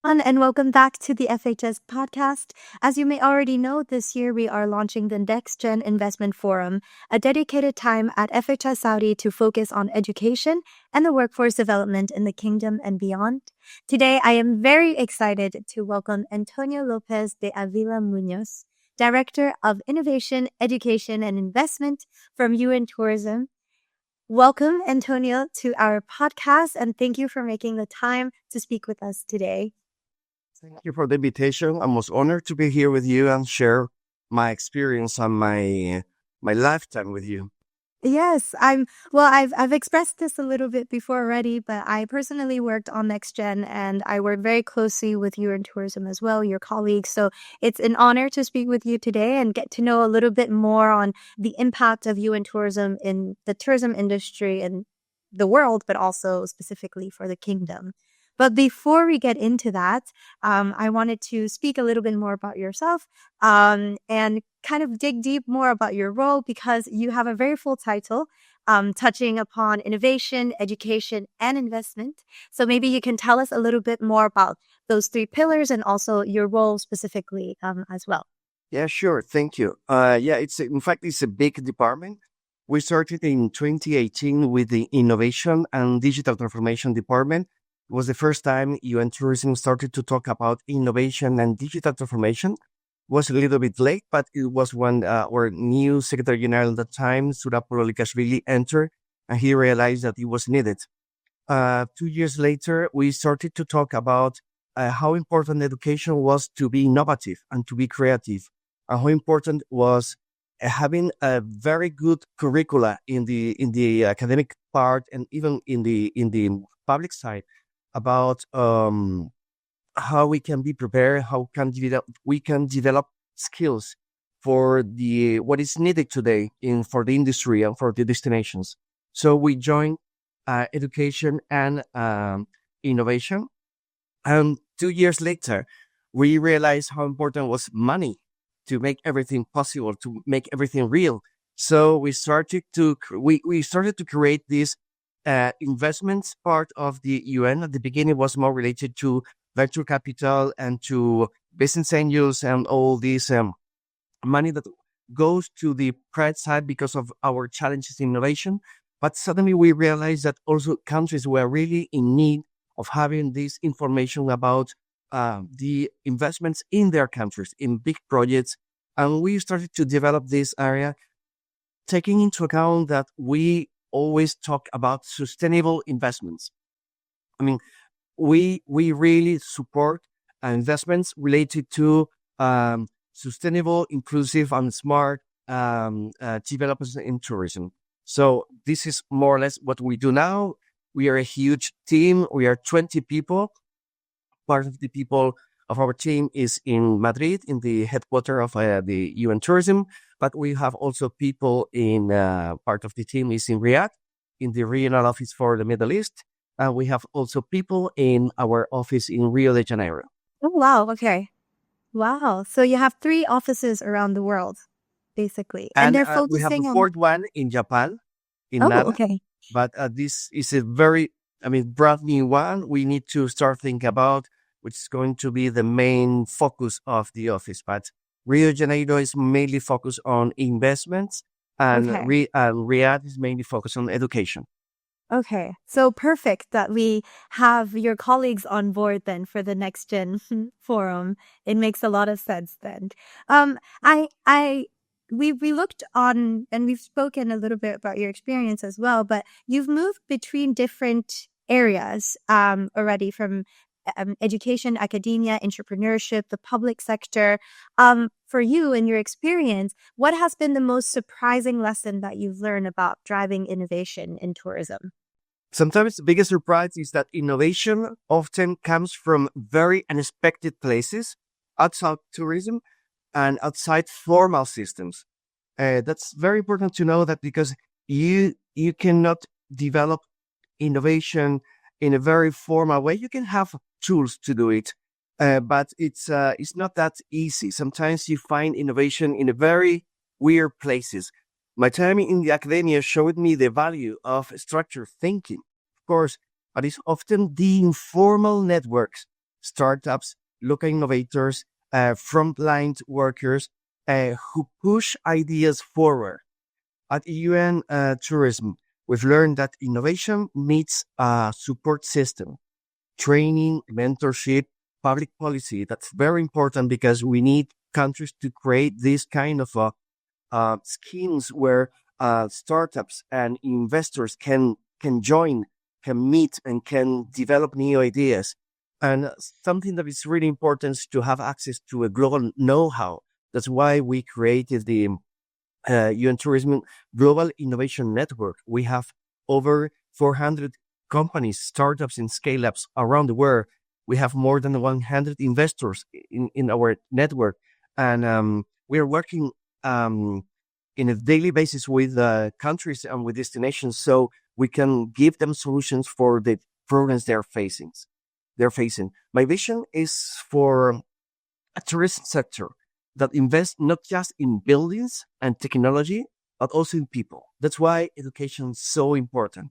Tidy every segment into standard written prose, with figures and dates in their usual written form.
And welcome back to the FHS podcast. As you may already know, this year we are launching the Next Gen Investment Forum, a dedicated time at FHS Saudi to focus on education and the workforce development in the kingdom and beyond. Today, I am very excited to welcome Antonio López de Ávila Muñoz, Director of Innovation, Education, and Investment from UN Tourism. Welcome, Antonio, to our podcast, and thank you for making the time to speak with us today. Thank you for the invitation. I'm most honored to be here with you and share my experience and my lifetime with you. Yes, I've expressed this a little bit before already, but I personally worked on Next Gen and I work very closely with you in tourism as well, your colleagues. So it's an honor to speak with you today and get to know a little bit more on the impact of you in tourism in the tourism industry in the world, but also specifically for the kingdom. But before we get into that, I wanted to speak a little bit more about yourself and kind of dig deep more about your role because you have a very full title touching upon innovation, education, and investment. So maybe you can tell us a little bit more about those three pillars and also your role specifically as well. Yeah, sure. Thank you. It's a big department. We started in 2018 with the Innovation and Digital Transformation Department. It was the first time UN Tourism started to talk about innovation and digital transformation. It was a little bit late, but it was when our new Secretary General at the time, Surapolo Likashvili, entered, and he realized that it was needed. 2 years later, we started to talk about how important education was to be innovative and to be creative, and how important was having a very good curricula in the academic part and even in the public side about how we can be prepared, we can develop skills for what is needed today for the industry and for the destinations. So we joined education and innovation. And 2 years later, we realized how important was money to make everything possible, to make everything real. So we started to create this investments part of the UN. At the beginning, was more related to venture capital and to business angels and all this money that goes to the private side because of our challenges in innovation. But suddenly we realized that also countries were really in need of having this information about the investments in their countries, in big projects. And we started to develop this area, taking into account that we always talk about sustainable investments. I mean, we really support investments related to sustainable, inclusive, and smart developments in tourism. So this is more or less what we do now. We are a huge team. We are 20 people. Part of the people of our team is in Madrid, in the headquarters of the UN Tourism. But we have also people in part of the team is in Riyadh, in the regional office for the Middle East. And we have also people in our office in Rio de Janeiro. Oh, wow. Okay. Wow. So you have 3 offices around the world, basically. And they're we have focusing the on... fourth one in Japan, in Oh, Nara. okay. But this is a brand new one. We need to start thinking about which is going to be the main focus of the office. But Rio de Janeiro is mainly focused on investments, and Okay. Riyadh is mainly focused on education. Okay. So perfect that we have your colleagues on board then for the Next Gen forum. It makes a lot of sense then. We looked on and we've spoken a little bit about your experience as well, but you've moved between different areas already from education, academia, entrepreneurship, the public sector. For you and your experience, what has been the most surprising lesson that you've learned about driving innovation in tourism? Sometimes the biggest surprise is that innovation often comes from very unexpected places outside tourism and outside formal systems. That's very important to know that because you cannot develop innovation in a very formal way. You can have tools to do it, but it's not that easy. Sometimes you find innovation in a very weird places. My time in the academia showed me the value of structured thinking, of course, but it's often the informal networks startups, local innovators, frontline workers who push ideas forward. At UN Tourism, we've learned that innovation needs a support system, training, mentorship, public policy. That's very important because we need countries to create this kind of schemes where startups and investors can join, can meet, and can develop new ideas. And something that is really important is to have access to a global know-how. That's why we created the UN Tourism Global Innovation Network. We have over 400 companies, startups, and scale-ups around the world. We have more than 100 investors in our network, and we are working in a daily basis with countries and with destinations, so we can give them solutions for the problems they're facing. My vision is for a tourism sector that invests not just in buildings and technology, but also in people. That's why education is so important,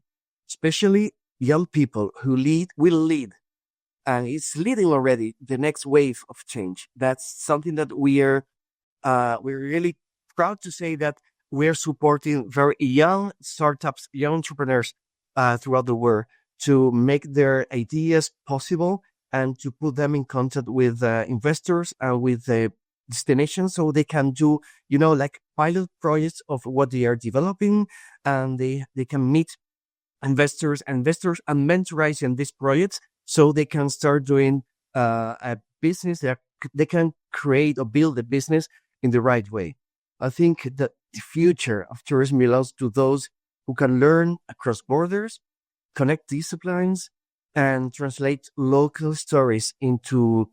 especially young people who will lead, and it's leading already the next wave of change. That's something that we're really proud to say that we're supporting very young startups, young entrepreneurs throughout the world to make their ideas possible and to put them in contact with investors and with destinations so they can do, like pilot projects of what they are developing, and they can meet investors and mentorize in these projects so they can start doing a business that they can create or build a business in the right way. I think that the future of tourism belongs to those who can learn across borders, connect disciplines, and translate local stories into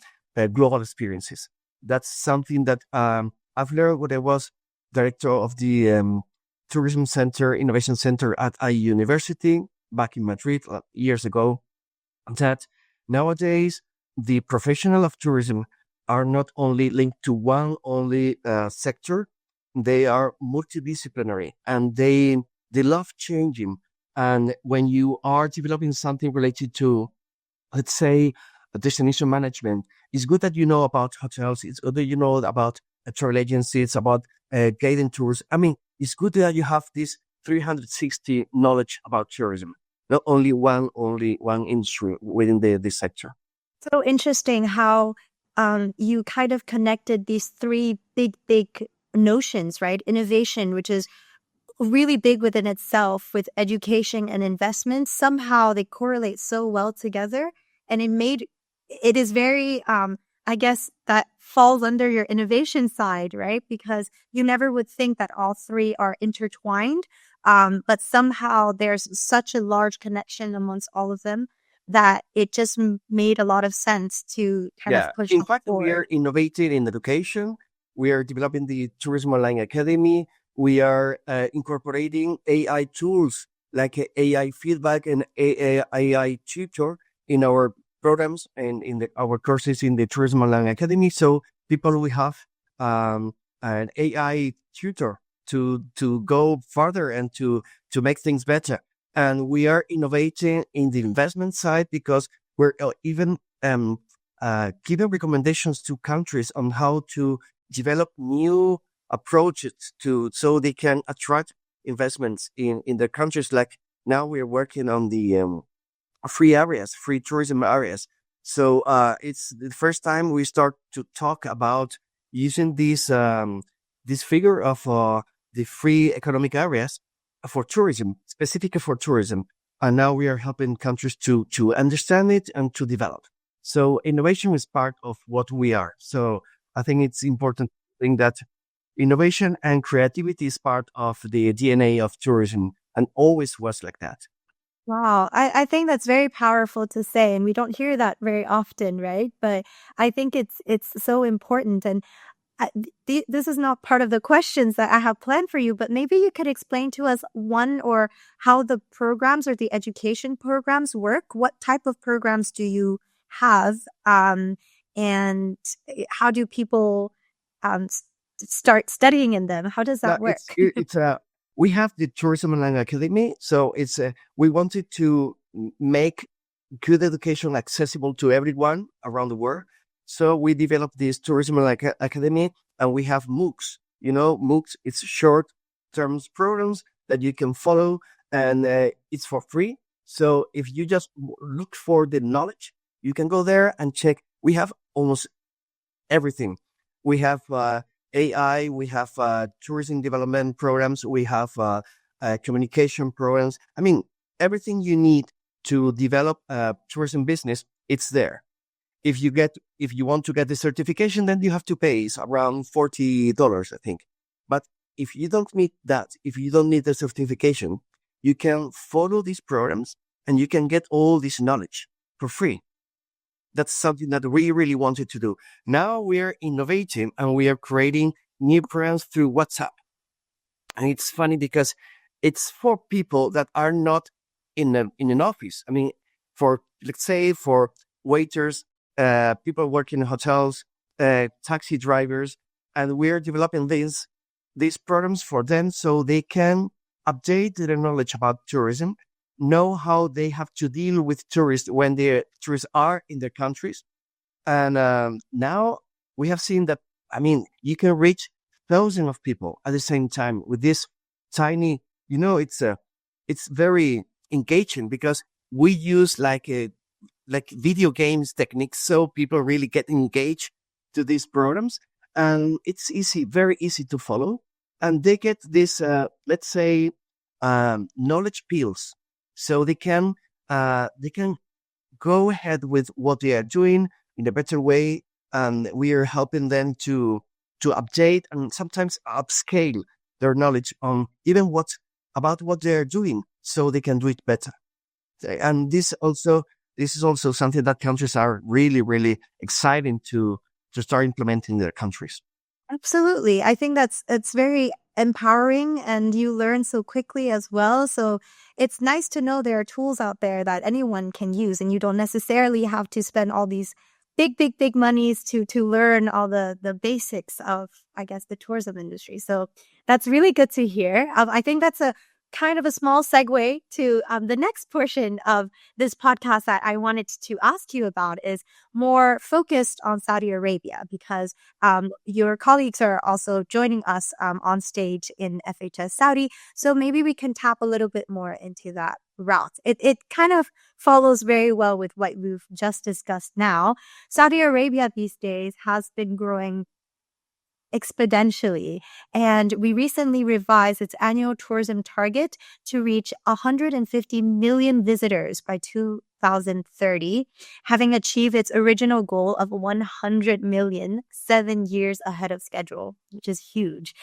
global experiences. That's something that I've learned when I was director of the Tourism Center, Innovation Center at a university back in Madrid years ago, that nowadays the professional of tourism are not only linked to one only sector, they are multidisciplinary, and they love changing. And when you are developing something related to, let's say, destination management, it's good that you know about hotels. It's good that you know about travel agencies, about guiding tours. I mean, it's good that you have this 360 knowledge about tourism, not only one industry within the sector. So interesting how you kind of connected these three big notions, right? Innovation, which is really big within itself, with education and investment. Somehow they correlate so well together, and it is very, I guess that falls under your innovation side, right? Because you never would think that all three are intertwined. But somehow there's such a large connection amongst all of them that it just made a lot of sense to kind of Yeah. push In them fact, we are forward. innovating in education. We are developing the Tourism Online Academy. We are incorporating AI tools like AI feedback and AI tutor in our programs and in our courses in the Tourism Online Academy. So people will have an AI tutor to go further and to make things better. And we are innovating in the investment side because we're even giving recommendations to countries on how to develop new approaches to so they can attract investments in their countries. Like now we're working on the free tourism areas. So it's the first time we start to talk about using this figure of the free economic areas for tourism, specifically for tourism. And now we are helping countries to understand it and to develop. So innovation is part of what we are. So I think it's important to think that innovation and creativity is part of the DNA of tourism and always was like that. Wow, I think that's very powerful to say, and we don't hear that very often, right? But I think it's so important. And this is not part of the questions that I have planned for you, but maybe you could explain to us one or how the programs or the education programs work. What type of programs do you have, and how do people start studying in them? How does No, that work? it's we have the Tourism Online Academy, so it's we wanted to make good education accessible to everyone around the world. So we developed this tourism academy, and we have MOOCs. MOOCs, it's short term programs that you can follow, and it's for free. So if you just look for the knowledge, you can go there and check. We have almost everything. We have AI, we have tourism development programs, we have communication programs. I mean, everything you need to develop a tourism business, it's there. If you want to get the certification, then you have to pay. It's around $40, I think. But if you don't need that, if you don't need the certification, you can follow these programs and you can get all this knowledge for free. That's something that we really wanted to do. Now we are innovating and we are creating new programs through WhatsApp. And it's funny because it's for people that are not in an office. I mean, let's say for waiters, people working in hotels, taxi drivers, and we're developing these programs for them so they can update their knowledge about tourism, know how they have to deal with tourists when the tourists are in their countries. And now we have seen that, I mean, you can reach thousands of people at the same time with this tiny, it's very engaging because we use like video games techniques. So people really get engaged to these programs, and it's easy, very easy to follow. And they get this, let's say, knowledge pills. So they can go ahead with what they are doing in a better way, and we are helping them to update and sometimes upscale their knowledge on even about what they are doing, so they can do it better. And this is also something that countries are really, really exciting to start implementing in their countries. Absolutely. I think it's very empowering and you learn so quickly as well. So it's nice to know there are tools out there that anyone can use and you don't necessarily have to spend all these big monies to learn all the basics of, I guess, the tourism industry. So that's really good to hear. I think that's a kind of a small segue to the next portion of this podcast that I wanted to ask you about is more focused on Saudi Arabia because your colleagues are also joining us on stage in FHS Saudi. So maybe we can tap a little bit more into that route. It kind of follows very well with what we've just discussed now. Saudi Arabia these days has been growing exponentially. And we recently revised its annual tourism target to reach 150 million visitors by 2030, having achieved its original goal of 100 million 7 years ahead of schedule, which is huge.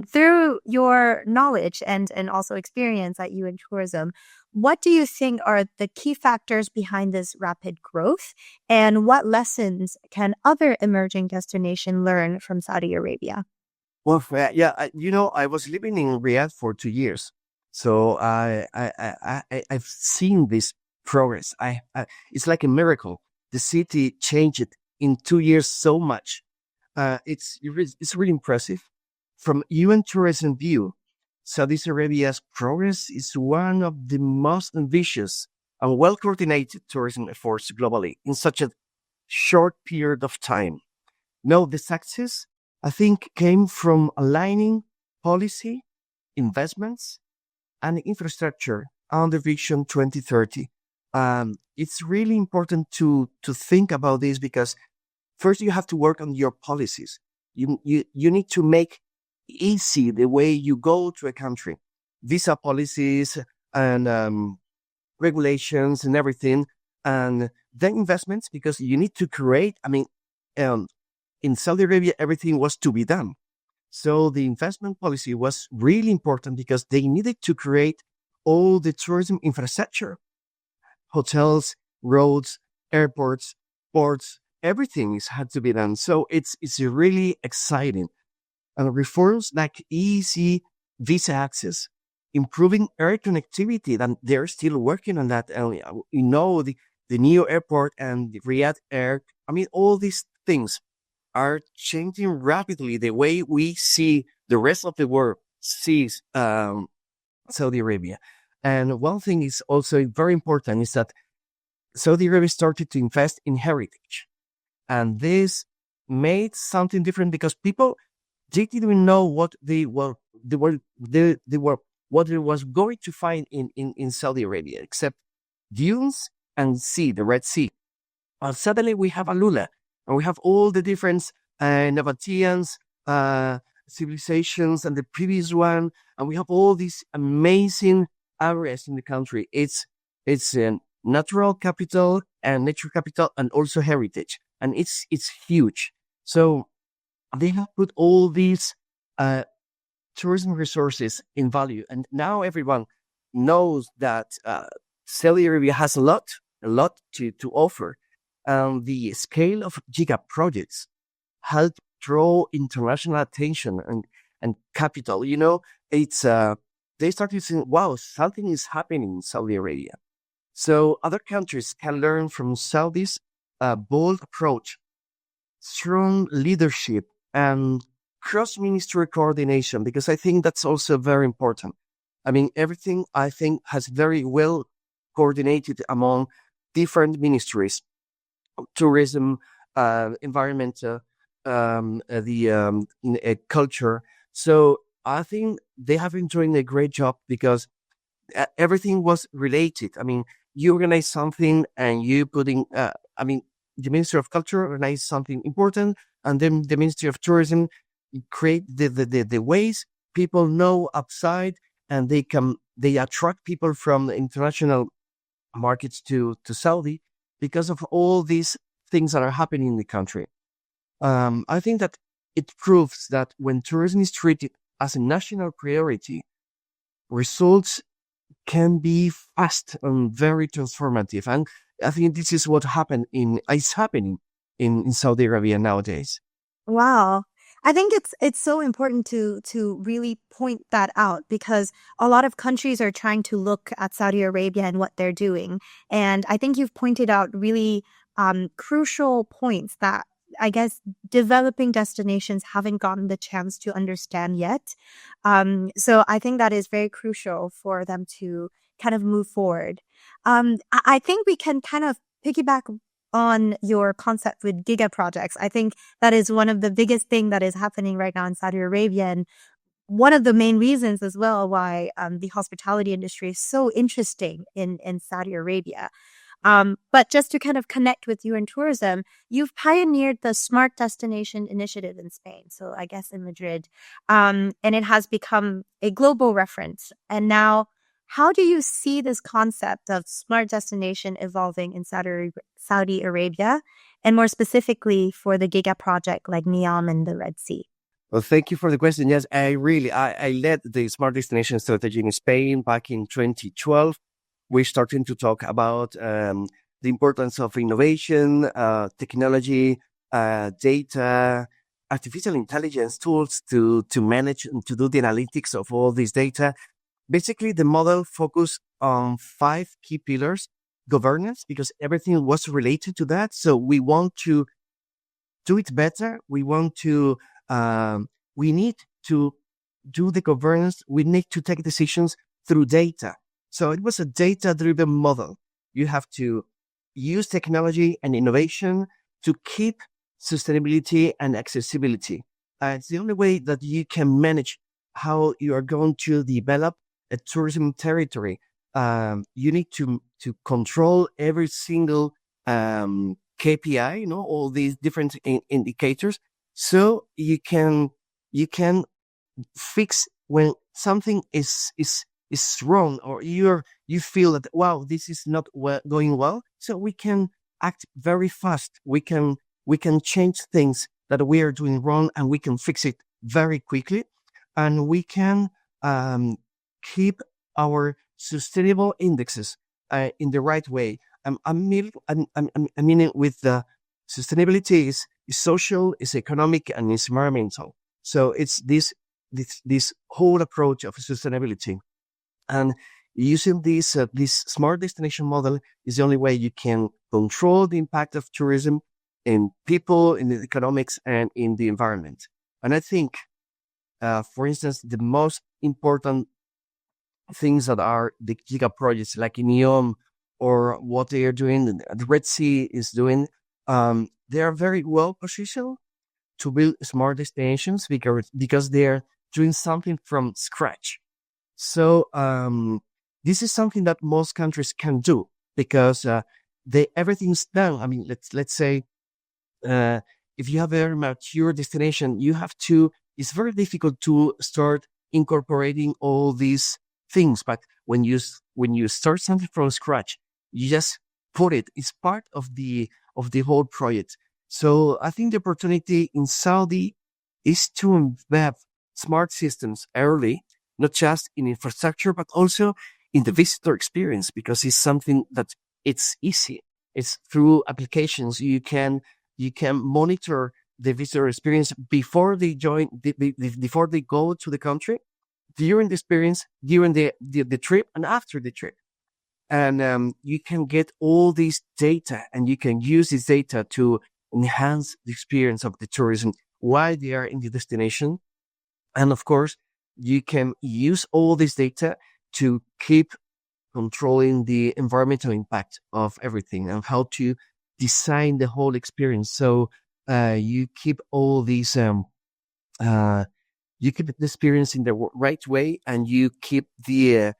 Through your knowledge and also experience at UN Tourism, what do you think are the key factors behind this rapid growth? And what lessons can other emerging destinations learn from Saudi Arabia? Well, yeah, I was living in Riyadh for 2 years, so I've seen this progress. It's like a miracle. The city changed in 2 years so much. It's really impressive. From UN tourism view, Saudi Arabia's progress is one of the most ambitious and well coordinated tourism efforts globally in such a short period of time. No, the success, I think, came from aligning policy, investments, and infrastructure under Vision 2030. It's really important to think about this because first you have to work on your policies. You need to make easy the way you go to a country, visa policies and regulations and everything, and then investments because you need to create. I mean, in Saudi Arabia, everything was to be done. So the investment policy was really important because they needed to create all the tourism infrastructure, hotels, roads, airports, ports, everything had to be done. So it's really exciting. And reforms like easy visa access, improving air connectivity, and they're still working on that. The new airport and the Riyadh Air, I mean, all these things are changing rapidly the way we see the rest of the world sees Saudi Arabia. And one thing is also very important is that Saudi Arabia started to invest in heritage. And this made something different because people, they didn't know what they were what they was going to find in Saudi Arabia, except dunes and sea, the Red Sea. And suddenly we have Alula, and we have all the different Nabateans, civilizations, and the previous one, and we have all these amazing areas in the country. It's a natural capital and nature capital, and also heritage, and it's huge. So they have put all these uh, tourism resources in value, and now everyone knows that Saudi Arabia has a lot to offer. The scale of giga projects help draw international attention and capital. You know, it's they started saying, "Wow, something is happening in Saudi Arabia." So other countries can learn from Saudi's bold approach, strong leadership, and cross-ministry coordination, because I think that's also very important. I mean, everything I think has very well coordinated among different ministries: tourism, environment, culture. So I think they have been doing a great job because everything was related. I mean, you organize something and you putting, I mean, the Ministry of Culture organized something important, and then the Ministry of Tourism create the ways people know outside, and they attract people from the international markets to Saudi because of all these things that are happening in the country. I think that it proves that when tourism is treated as a national priority, results can be fast and very transformative. And I think this is what happened is happening in Saudi Arabia nowadays. Wow. I think it's so important to really point that out because a lot of countries are trying to look at Saudi Arabia and what they're doing. And I think you've pointed out really crucial points that I guess developing destinations haven't gotten the chance to understand yet. So I think that is very crucial for them to kind of move forward. I think we can kind of piggyback on your concept with giga projects. I think that is one of the biggest thing that is happening right now in Saudi Arabia, and one of the main reasons as well why the hospitality industry is so interesting in Saudi Arabia. But just to kind of connect with you in tourism, you've pioneered the Smart Destination Initiative in Spain. So I guess in Madrid. And it has become a global reference. And now, how do you see this concept of smart destination evolving in Saudi Arabia, and more specifically for the Giga project like Neom and the Red Sea? Well, thank you for the question. Yes, I led the smart destination strategy in Spain back in 2012. We're starting to talk about the importance of innovation, technology, data, artificial intelligence tools to manage and to do the analytics of all this data. Basically, the model focused on 5 key pillars: governance, because everything was related to that. So we want to do it better. We need to do the governance. We need to take decisions through data. So it was a data-driven model. You have to use technology and innovation to keep sustainability and accessibility. It's the only way that you can manage how you are going to develop a tourism territory. You need to control every single KPI, all these different indicators, so you can fix when something is wrong, or you feel that, wow, this is not going well. So we can act very fast. We can change things that we are doing wrong, and we can fix it very quickly, and we can keep our sustainable indexes in the right way. I mean with the sustainability is social, is economic, and is environmental. So it's this whole approach of sustainability, and using this smart destination model is the only way you can control the impact of tourism in people, in the economics, and in the environment. And I think, for instance, the most important things that are the giga projects like Neom or what they are doing, the Red Sea is doing, they are very well positioned to build smart destinations because they're doing something from scratch. So this is something that most countries can do because they everything's done. I mean, let's say uh, if you have a very mature destination, you have to. It's very difficult to start incorporating all these things. But when you start something from scratch, you just put it. It's part of the whole project. So I think the opportunity in Saudi is to embed smart systems early, not just in infrastructure, but also in the visitor experience, because it's something that it's easy. It's through applications you can monitor the visitor experience before they before they go to the country, during the experience, during the trip, and after the trip. And you can get all this data, and you can use this data to enhance the experience of the tourism while they are in the destination. And of course, you can use all this data to keep controlling the environmental impact of everything and how to design the whole experience. So you keep all these, uh, you keep the experience in the right way, and you keep the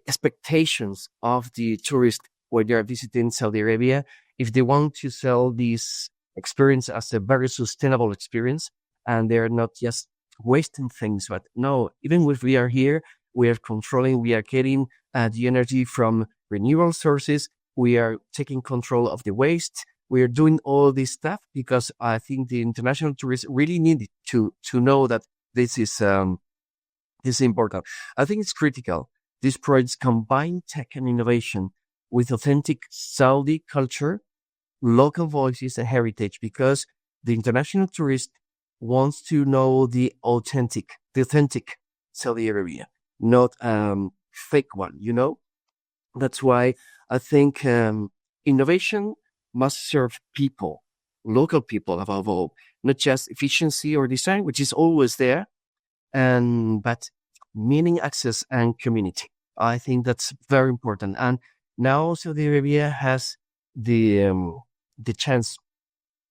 expectations of the tourist when they are visiting Saudi Arabia. If they want to sell this experience as a very sustainable experience, and they're not just wasting things, but no, even if we are here, we are controlling, we are getting the energy from renewable sources. We are taking control of the waste. We are doing all this stuff because I think the international tourists really need to know that this is important. I think it's critical. These projects combine tech and innovation with authentic Saudi culture, local voices, and heritage, because the international tourist wants to know the authentic Saudi Arabia, not fake one. That's why I think innovation must serve people, local people above all, not just efficiency or design, which is always there, and but meaning, access, and community. I think that's very important. And now Saudi Arabia has the chance.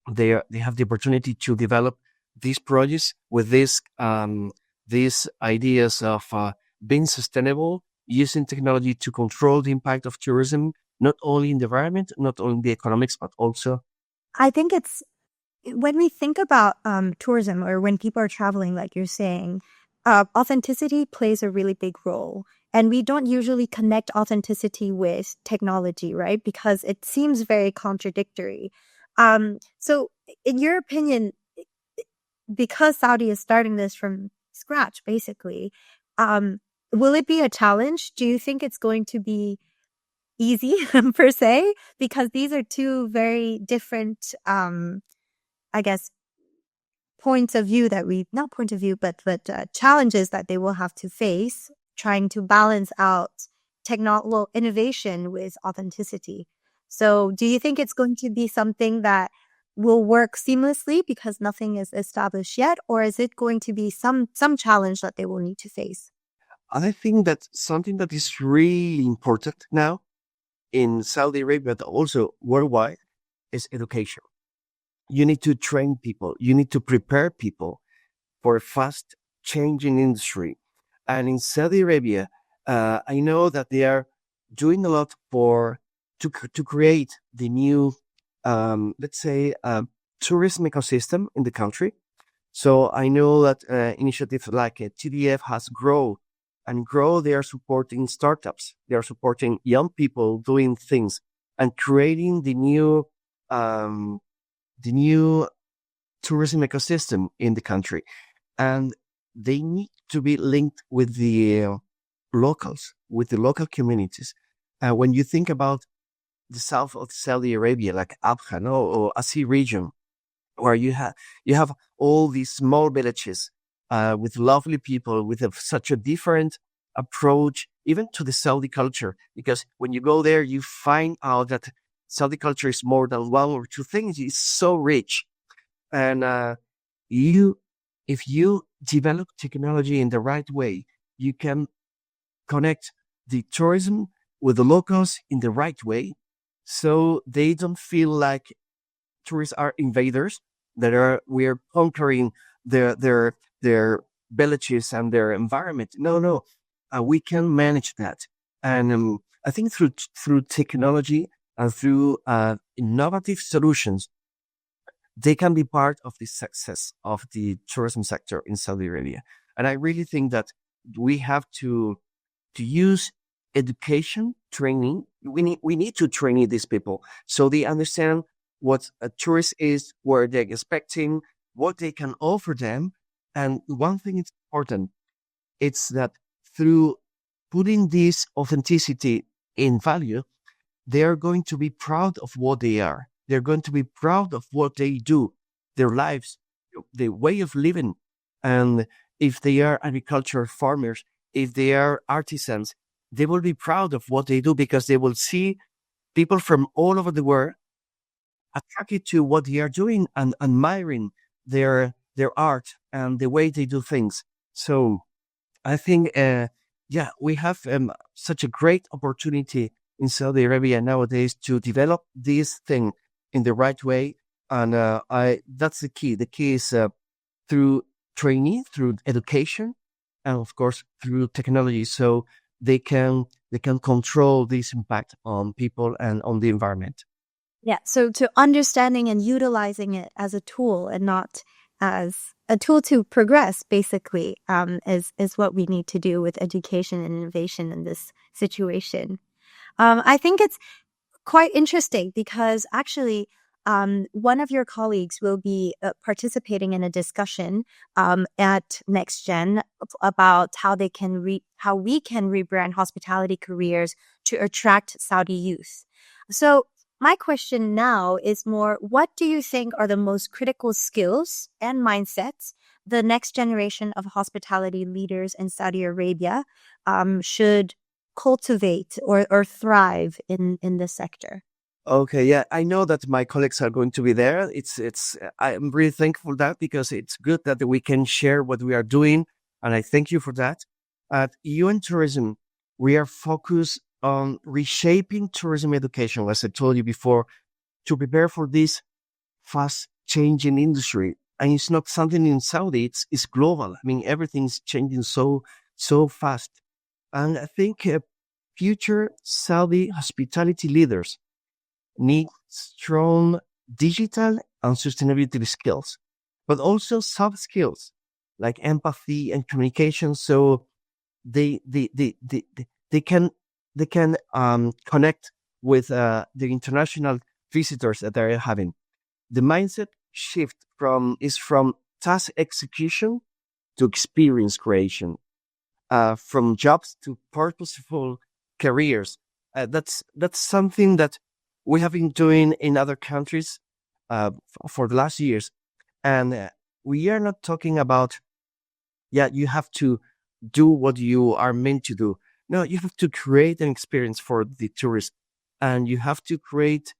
They have the opportunity to develop these projects with these ideas of being sustainable, using technology to control the impact of tourism, not only in the environment, not only in the economics, but also. I think it's when we think about tourism or when people are traveling, like you're saying, authenticity plays a really big role. And we don't usually connect authenticity with technology, right? Because it seems very contradictory. So, in your opinion, because Saudi is starting this from scratch, basically, um, will it be a challenge? Do you think it's going to be easy per se? Because these are two very different, I guess, points of view that we not point of view, but challenges that they will have to face, trying to balance out innovation with authenticity. So, do you think it's going to be something that will work seamlessly because nothing is established yet, or is it going to be some challenge that they will need to face? I think that something that is really important now in Saudi Arabia, but also worldwide, is education. You need to train people. You need to prepare people for a fast changing industry. And in Saudi Arabia, I know that they are doing a lot to create the new, let's say, tourism ecosystem in the country. So I know that initiatives like TDF has grown, and grow. They are supporting startups. They are supporting young people doing things and creating um, the new tourism ecosystem in the country. And they need to be linked with the locals, with the local communities. When you think about the south of Saudi Arabia, like Abha, no, or Asi region, where you have all these small villages with lovely people with such a different approach, even to the Saudi culture. Because when you go there, you find out that Saudi culture is more than one or two things. It's so rich, and you, if you develop technology in the right way, you can connect the tourism with the locals in the right way, so they don't feel like tourists are invaders that are we're conquering their villages and their environment. No, no, we can manage that, and I think through technology and through innovative solutions, they can be part of the success of the tourism sector in Saudi Arabia. And I really think that we have to use education training. We need to train these people so they understand what a tourist is, where they're expecting, what they can offer them. And one thing is important, it's that through putting this authenticity in value, they are going to be proud of what they are. They're going to be proud of what they do, their lives, the way of living. And if they are agricultural farmers, if they are artisans, they will be proud of what they do because they will see people from all over the world attracted to what they are doing and admiring their art and the way they do things. So I think, yeah, we have such a great opportunity in Saudi Arabia nowadays to develop this thing in the right way, and I that's the key. The key is through training, through education, and of course through technology, so they can control this impact on people and on the environment. Yeah, so to understanding and utilizing it as a tool and not as a tool to progress, basically, is what we need to do with education and innovation in this situation. I think it's quite interesting because actually, one of your colleagues will be participating in a discussion at NextGen about how we can rebrand hospitality careers to attract Saudi youth. So my question now is more, what do you think are the most critical skills and mindsets the next generation of hospitality leaders in Saudi Arabia should cultivate or thrive in this sector? Okay, yeah, I know that my colleagues are going to be there. It's I'm really thankful for that because it's good that we can share what we are doing, and I thank you for that. At UN Tourism, we are focused on reshaping tourism education, as I told you before, to prepare for this fast changing industry. And it's not something in Saudi; it's global. I mean, everything's changing so fast, and I think future Saudi hospitality leaders need strong digital and sustainability skills, but also soft skills like empathy and communication. So they can connect with the international visitors that they're having. The mindset shift from task execution to experience creation, from jobs to purposeful careers. That's something that we have been doing in other countries for the last years, and we are not talking about, yeah, you have to do what you are meant to do. No, you have to create an experience for the tourist, and you have to create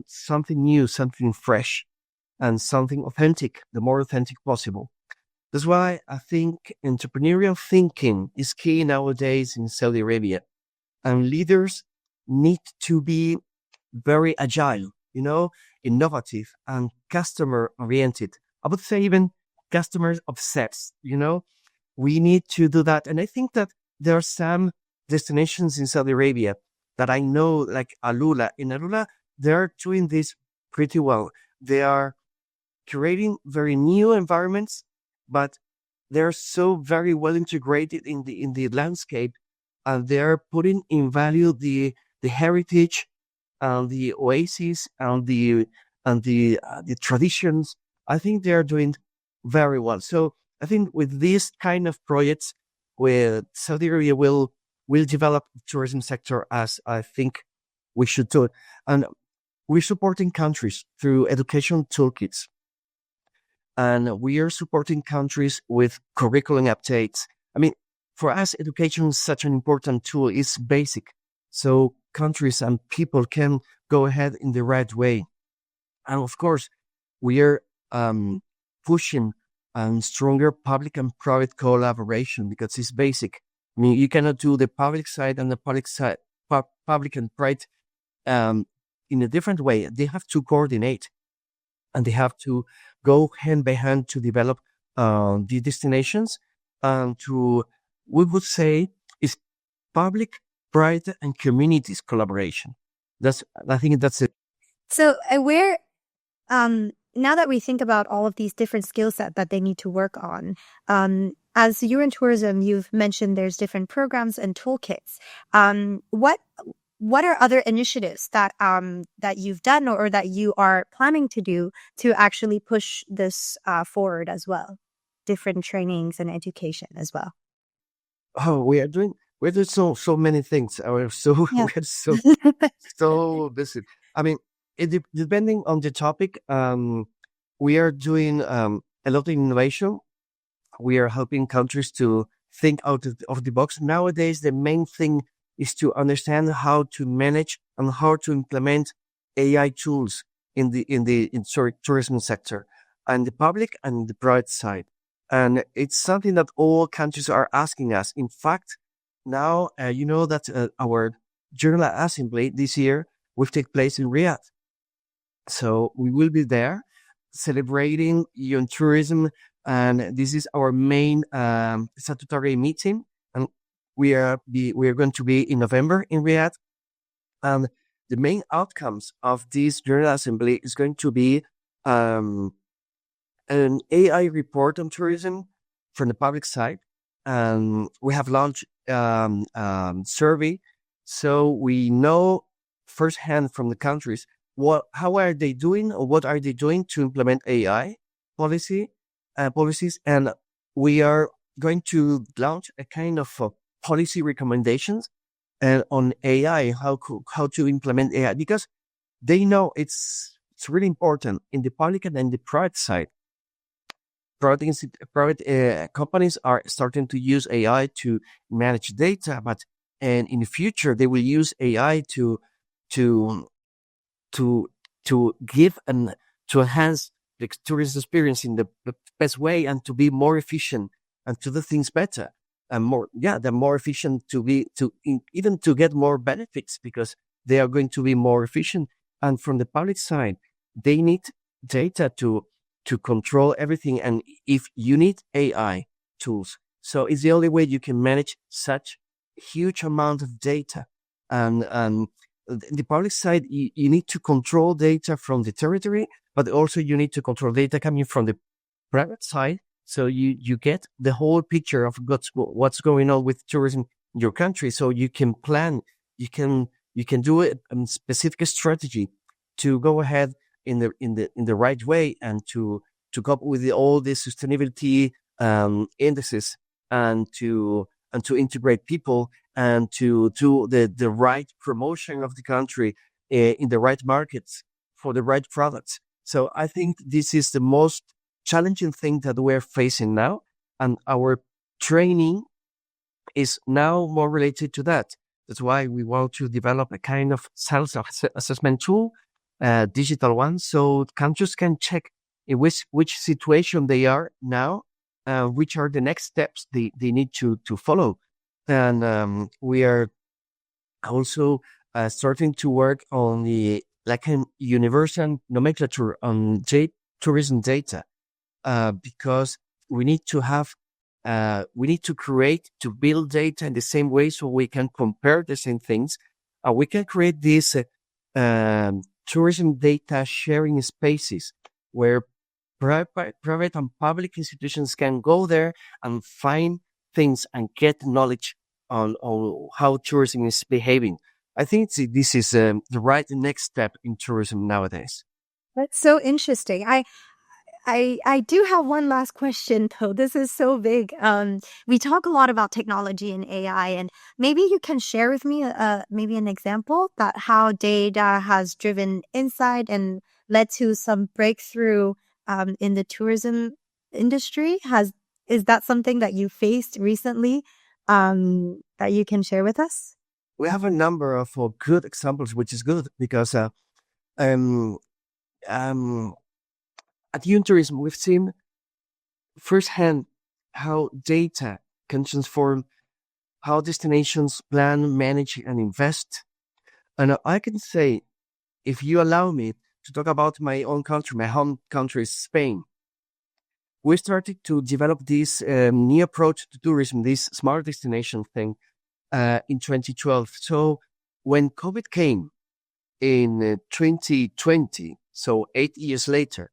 something new, something fresh, and something authentic, the more authentic possible. That's why I think entrepreneurial thinking is key nowadays in Saudi Arabia, and leaders need to be very agile, innovative and customer oriented. I would say even customer obsessed, we need to do that. And I think that there are some destinations in Saudi Arabia that I know, like Alula. In Alula, they're doing this pretty well. They are creating very new environments, but they're so very well integrated in the landscape, and they're putting in value the heritage and the oases and the traditions. I think they are doing very well. So I think with these kind of projects, where Saudi Arabia will develop the tourism sector as I think we should do it, and we're supporting countries through education toolkits, and we are supporting countries with curriculum updates. I mean, for us, education is such an important tool. It's basic, so countries and people can go ahead in the right way. And of course, we are pushing stronger public and private collaboration because it's basic. I mean, you cannot do the public side and the public and private in a different way. They have to coordinate and they have to go hand by hand to develop the destinations and to, we would say, is public, private, and communities collaboration. I think that's it. So where now that we think about all of these different skill sets that they need to work on, as you're in tourism, you've mentioned there's different programs and toolkits. What are other initiatives that that you've done or that you are planning to do to actually push this forward as well? Different trainings and education as well. Oh, we're doing so many things. We're so Yeah. we're so busy. I mean, depending on the topic, we are doing a lot of innovation. We are helping countries to think out of the box. Nowadays, the main thing is to understand how to manage and how to implement AI tools in tourism sector, and the public and the private side. And it's something that all countries are asking us. In fact, now you know that our General Assembly this year will take place in Riyadh. So we will be there celebrating young tourism, and this is our main statutory meeting. And we are going to be in November in Riyadh, and the main outcomes of this General Assembly is going to be an AI report on tourism from the public side. And we have launched survey, so we know firsthand from the countries how are they doing or what are they doing to implement AI policies, and we are going to launch a kind of policy recommendations on AI, how to implement AI, because they know it's really important in the public and in the private side. Private companies are starting to use AI to manage data, and in the future they will use AI to give and to enhance the tourist experience in the best way and to be more efficient and to do things better and they're more efficient even to get more benefits because they are going to be more efficient. And from the public side, they need data to control everything. And if you need AI tools, so it's the only way you can manage such huge amount of data. And the public side, you need to control data from the territory, but also you need to control data coming from the private side. So you get the whole picture of what's going on with tourism in your country. So you can plan, you can do a specific strategy to go ahead in the right way and to cope with all the sustainability indices and to integrate people and to do the right promotion of the country in the right markets for the right products. So I think this is the most challenging thing that we're facing now. And our training is now more related to that. That's why we want to develop a kind of self-assessment tool, digital one, so countries can check in which situation they are now, which are the next steps they need to follow. And we are also starting to work on the like a universal nomenclature on tourism data, because we need to create, to build data in the same way so we can compare the same things. We can create these tourism data sharing spaces where private and public institutions can go there and find things and get knowledge on how tourism is behaving. I think this is the right next step in tourism nowadays. That's so interesting. I do have one last question though. This is so big. We talk a lot about technology and AI, and maybe you can share with me maybe an example that how data has driven insight and led to some breakthrough in the tourism industry. Is that something that you faced recently that you can share with us? We have a number of good examples, which is good because um, um, at Youth Tourism, we've seen firsthand how data can transform how destinations plan, manage, and invest. And I can say, if you allow me to talk about my own country, my home country, Spain, we started to develop this new approach to tourism, this smart destination thing, in 2012. So when COVID came in 2020, so 8 years later,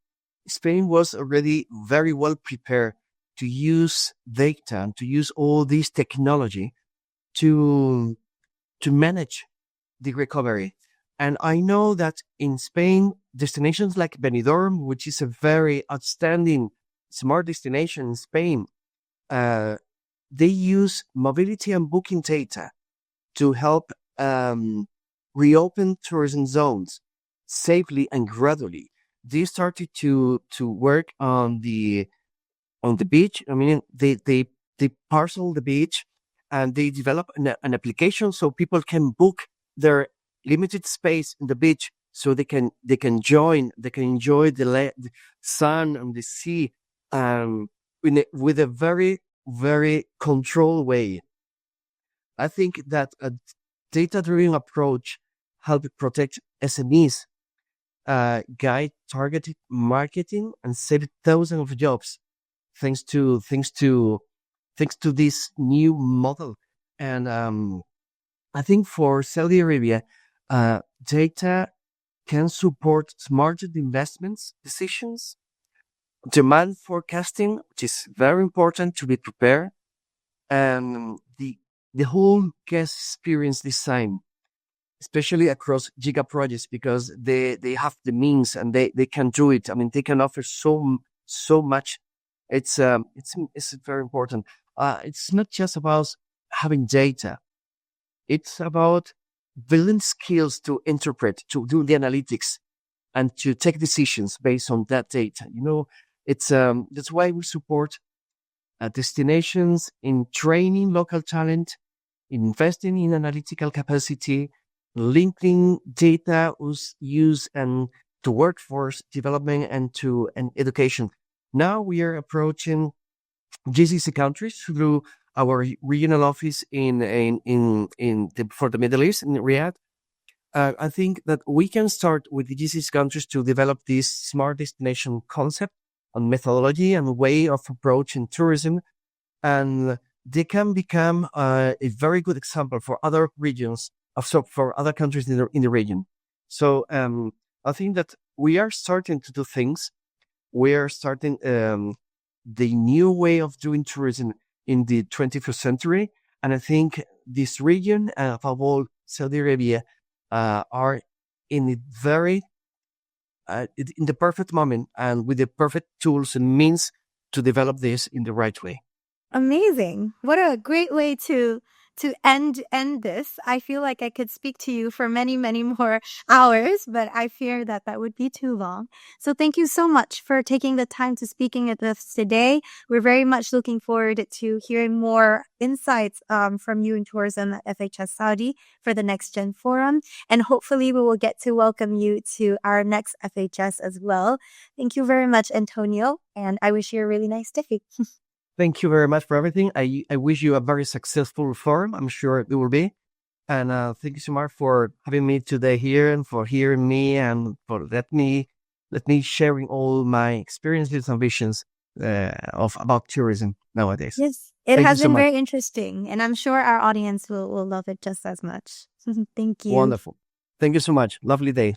Spain was already very well prepared to use data and to use all this technology to manage the recovery. And I know that in Spain, destinations like Benidorm, which is a very outstanding smart destination in Spain, uh, they use mobility and booking data to help reopen tourism zones safely and gradually. They started to work on the beach. I mean, they parcel the beach and they develop an application so people can book their limited space in the beach so they can enjoy the sun and the sea with a very very controlled way. I think that a data driven approach help protect SMEs, guide targeted marketing, and save thousands of jobs thanks to this new model. And I think for Saudi Arabia, data can support smarter investments decisions, demand forecasting, which is very important to be prepared, and the whole guest experience design, especially across giga projects, because they have the means and they can do it. I mean, they can offer so much. It's very important. It's not just about having data. It's about building skills to interpret, to do the analytics, and to take decisions based on that data. You know, it's that's why we support destinations in training local talent, investing in analytical capacity, linking data use and to workforce development and to education. Now we are approaching GCC countries through our regional office for the Middle East in Riyadh. I think that we can start with the GCC countries to develop this smart destination concept and methodology and way of approaching tourism, and they can become a very good example for other regions, for other countries in the region. So I think that we are starting to do things. We are starting the new way of doing tourism in the 21st century, and I think this region, above all Saudi Arabia, are in the very in the perfect moment and with the perfect tools and means to develop this in the right way. Amazing. What a great way to end this. I feel like I could speak to you for many, many more hours, but I fear that that would be too long. So thank you so much for taking the time to speaking with us today. We're very much looking forward to hearing more insights from you in tourism at FHS Saudi for the Next Gen Forum. And hopefully we will get to welcome you to our next FHS as well. Thank you very much, Antonio. And I wish you a really nice day. Thank you very much for everything. I wish you a very successful reform. I'm sure it will be. And thank you so much for having me today here and for hearing me and for let me sharing all my experiences and visions of about tourism nowadays. Yes, it Thank you has so been much. very interesting, and I'm sure our audience will love it just as much. Thank you. Wonderful. Thank you so much. Lovely day.